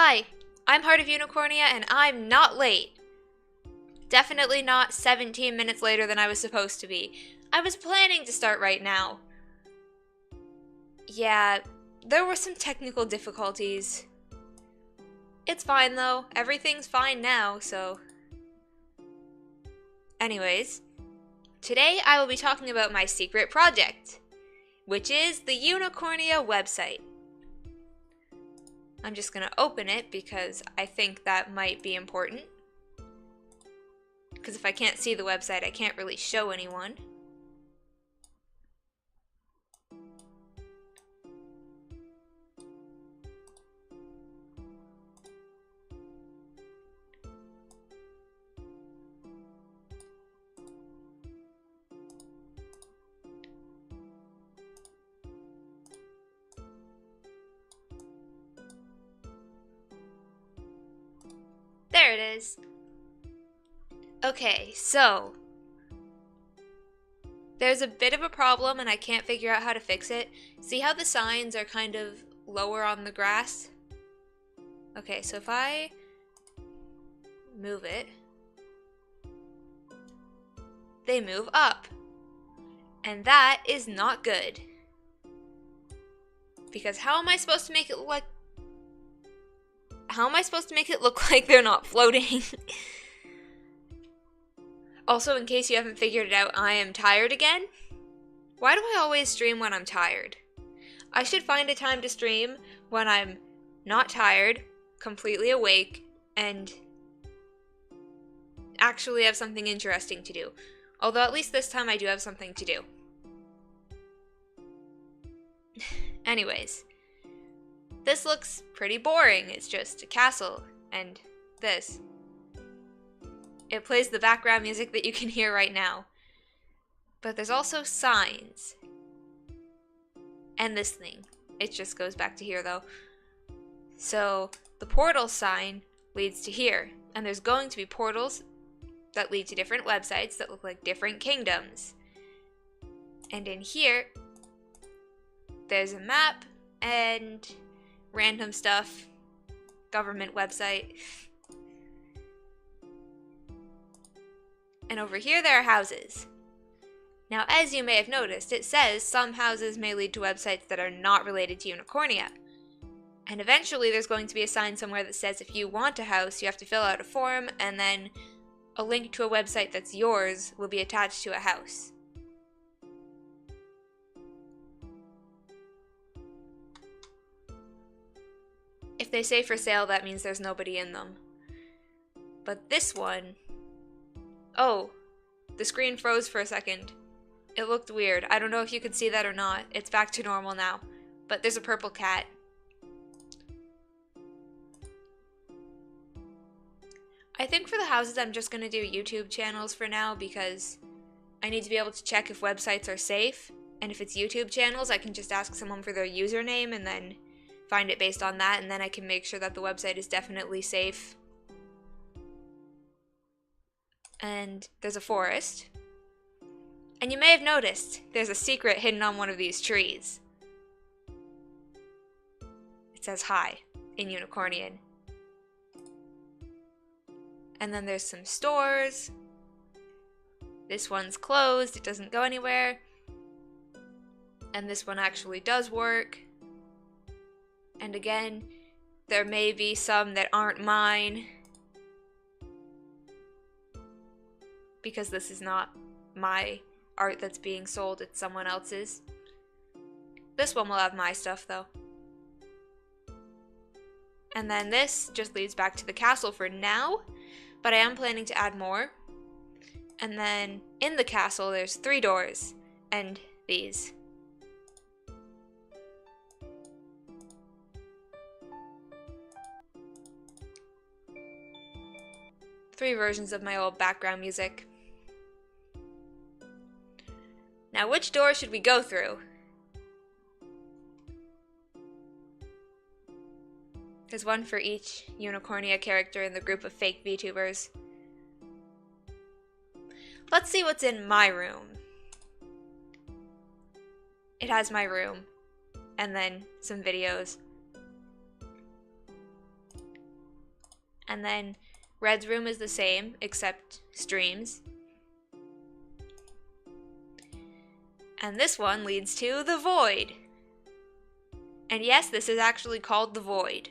Hi, I'm Heart of Unicornia and I'm not late. Definitely not 17 minutes later than I was supposed to be. I was planning to start right now. Yeah, there were some technical difficulties. It's fine though, everything's fine now, so... Anyways, today I will be talking about my secret project, which is the Unicornia website. I'm just gonna open it because I think that might be important. Because if I can't see the website, I can't really show anyone. There it is. Okay, so there's a bit of a problem and I can't figure out how to fix it. See how the signs are kind of lower on the grass? Okay, so if I move it, they move up. And that is not good. Because how am I supposed to make it look like... How am I supposed to make it look like they're not floating? Also, in case you haven't figured it out, I am tired again. Why do I always stream when I'm tired? I should find a time to stream when I'm not tired, completely awake, and actually have something interesting to do. Although at least this time I do have something to do. Anyways, this looks pretty boring. It's just a castle and this. It plays the background music that you can hear right now. But there's also signs. And this thing. It just goes back to here though. So the portal sign leads to here. And there's going to be portals that lead to different websites that look like different kingdoms. And in here, there's a map and random stuff. Government website. And over here there are houses. Now, as you may have noticed, it says some houses may lead to websites that are not related to Unicornia. And eventually there's going to be a sign somewhere that says if you want a house, you have to fill out a form, and then a link to a website that's yours will be attached to a house. If they say for sale, that means there's nobody in them. But this one... Oh, the screen froze for a second. It looked weird. I don't know if you could see that or not. It's back to normal now. But there's a purple cat. I think for the houses I'm just going to do YouTube channels for now because I need to be able to check if websites are safe. And if it's YouTube channels, I can just ask someone for their username and then find it based on that, and then I can make sure that the website is definitely safe. And there's a forest. And you may have noticed there's a secret hidden on one of these trees. It says hi in Unicornian. And then there's some stores. This one's closed, it doesn't go anywhere. And this one actually does work. And again, there may be some that aren't mine. Because this is not my art that's being sold, it's someone else's. This one will have my stuff though. And then this just leads back to the castle for now, but I am planning to add more. And then in the castle there's 3 doors, and these. Three versions of my old background music. Now, which door should we go through? There's one for each Unicornia character in the group of fake Vtubers. Let's see what's in my room. It has my room, and then some videos. And then Red's room is the same, except streams. And this one leads to the void. And yes, this is actually called the void.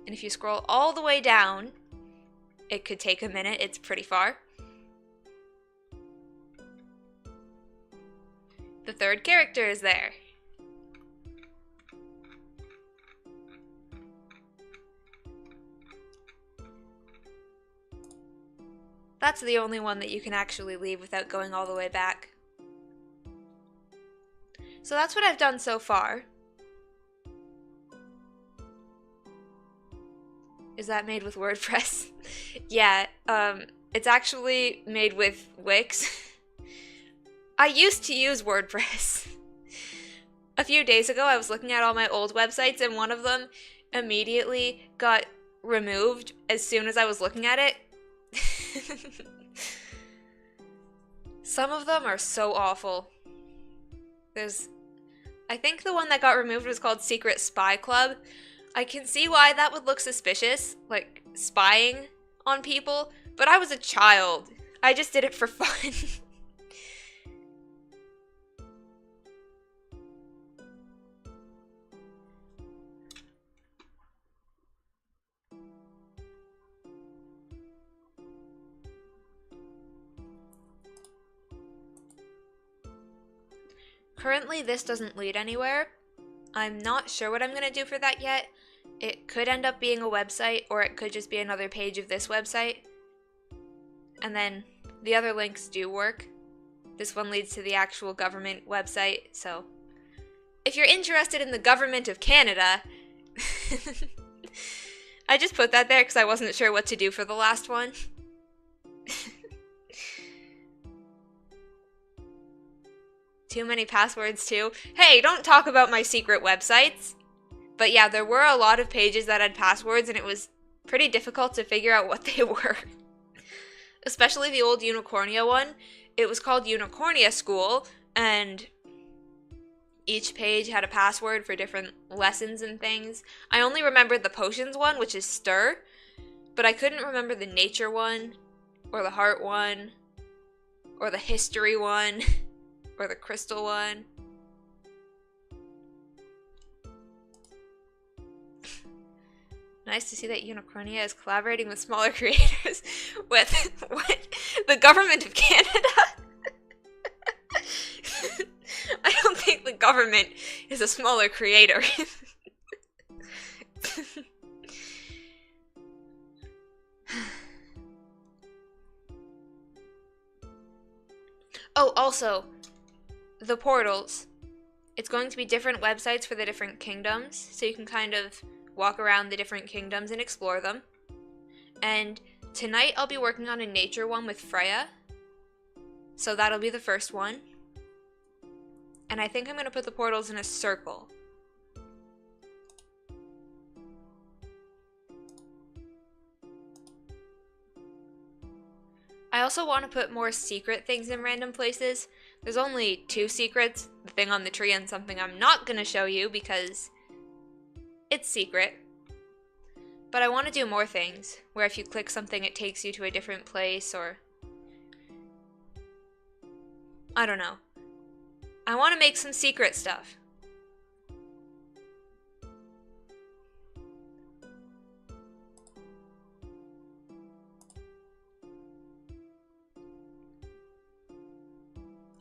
And if you scroll all the way down, it could take a minute, it's pretty far. The third character is there. That's the only one that you can actually leave without going all the way back. So that's what I've done so far. Is that made with WordPress? Yeah, it's actually made with Wix. I used to use WordPress. A few days ago, I was looking at all my old websites, and one of them immediately got removed as soon as I was looking at it. Some of them are so awful. I think the one that got removed was called Secret Spy Club. I can see why that would look suspicious, like spying on people, but I was a child. I just did it for fun. Currently, this doesn't lead anywhere. I'm not sure what I'm going to do for that yet. It could end up being a website, or it could just be another page of this website. And then the other links do work. This one leads to the actual government website, so if you're interested in the government of Canada, I just put that there because I wasn't sure what to do for the last one. Too many passwords too. Hey, don't talk about my secret websites. But yeah, there were a lot of pages that had passwords and it was pretty difficult to figure out what they were. Especially the old Unicornia one. It was called Unicornia School, and each page had a password for different lessons and things. I only remembered the potions one, which is stir, but I couldn't remember the nature one, or the heart one, or the history one. Or the crystal one. Nice to see that Unicornia is collaborating with smaller creators with what? The government of Canada? I don't think the government is a smaller creator. Oh, also, the portals. It's going to be different websites for the different kingdoms, so you can kind of walk around the different kingdoms and explore them. And tonight I'll be working on a nature one with Freya, so that'll be the first one. And I think I'm going to put the portals in a circle. I also want to put more secret things in random places. There's only 2 secrets, the thing on the tree and something I'm not going to show you because it's secret. But I want to do more things, where if you click something it takes you to a different place, or I don't know. I want to make some secret stuff.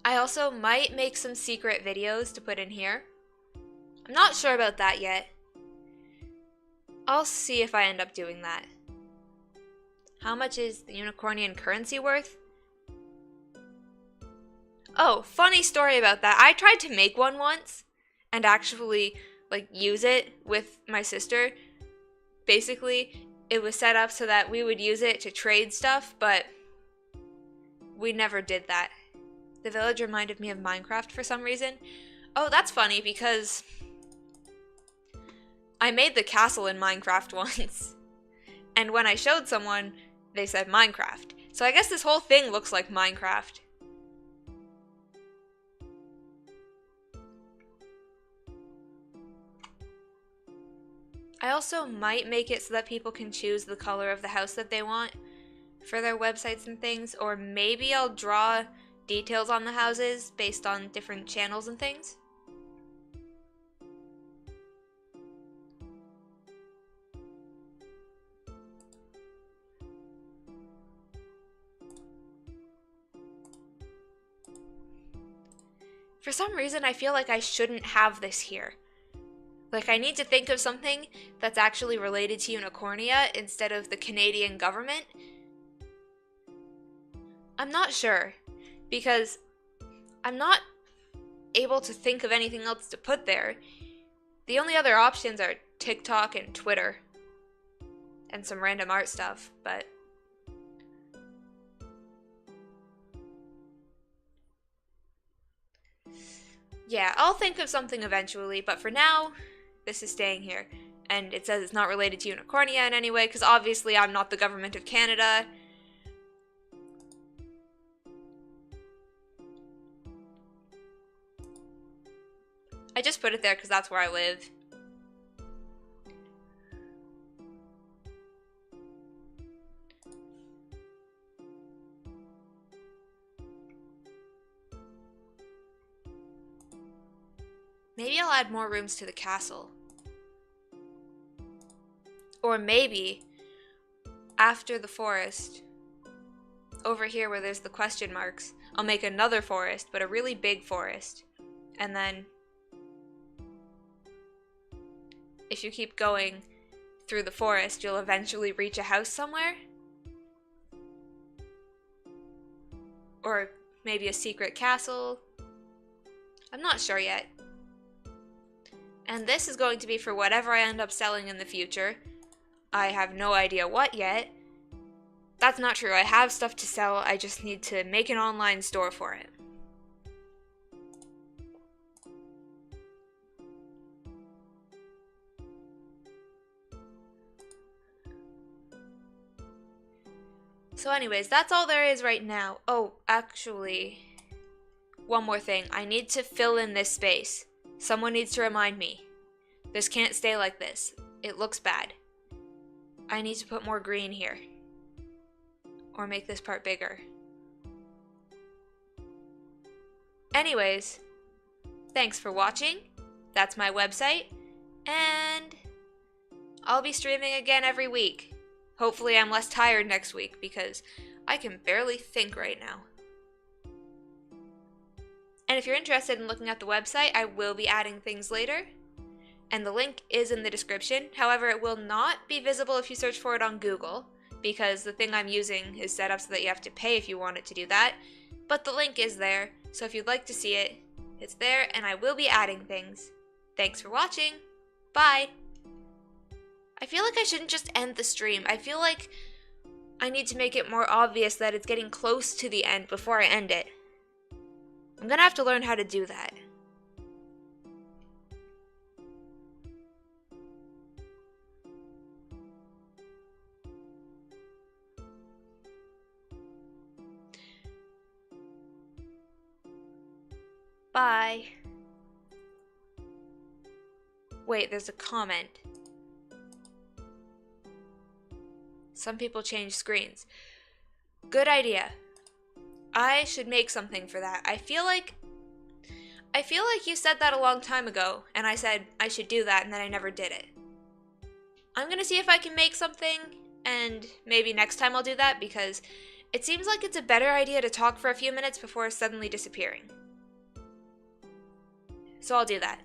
I also might make some secret videos to put in here. I'm not sure about that yet. I'll see if I end up doing that. How much is the Unicornian currency worth? Oh, funny story about that. I tried to make one once and actually use it with my sister. Basically, it was set up so that we would use it to trade stuff, but we never did that. The village reminded me of Minecraft for some reason. Oh, that's funny because I made the castle in Minecraft once. And when I showed someone, they said Minecraft. So I guess this whole thing looks like Minecraft. I also might make it so that people can choose the color of the house that they want for their websites and things, or maybe I'll draw details on the houses based on different channels and things. For some reason, I feel like I shouldn't have this here. Like, I need to think of something that's actually related to Unicornia instead of the Canadian government. I'm not sure, because I'm not able to think of anything else to put there. The only other options are TikTok and Twitter, and some random art stuff, but... yeah, I'll think of something eventually, but for now, this is staying here. And it says it's not related to Unicornia in any way, because obviously I'm not the government of Canada. I just put it there because that's where I live. Maybe I'll add more rooms to the castle. Or maybe, after the forest, over here where there's the question marks, I'll make another forest, but a really big forest. And then, if you keep going through the forest, you'll eventually reach a house somewhere. Or maybe a secret castle. I'm not sure yet. And this is going to be for whatever I end up selling in the future. I have no idea what yet. That's not true. I have stuff to sell. I just need to make an online store for it. So anyways, that's all there is right now. Oh, actually, one more thing. I need to fill in this space. Someone needs to remind me. This can't stay like this. It looks bad. I need to put more green here. Or make this part bigger. Anyways, thanks for watching. That's my website. And I'll be streaming again every week. Hopefully I'm less tired next week because I can barely think right now. And if you're interested in looking at the website, I will be adding things later. And the link is in the description. However, it will not be visible if you search for it on Google, because the thing I'm using is set up so that you have to pay if you want it to do that. But the link is there, so if you'd like to see it, it's there, and I will be adding things. Thanks for watching. Bye! I feel like I shouldn't just end the stream. I feel like I need to make it more obvious that it's getting close to the end before I end it. I'm gonna have to learn how to do that. Bye. Wait, there's a comment. Some people change screens. Good idea. I should make something for that. I feel like you said that a long time ago, and I said I should do that, and then I never did it. I'm gonna see if I can make something, and maybe next time I'll do that, because it seems like it's a better idea to talk for a few minutes before suddenly disappearing. So I'll do that.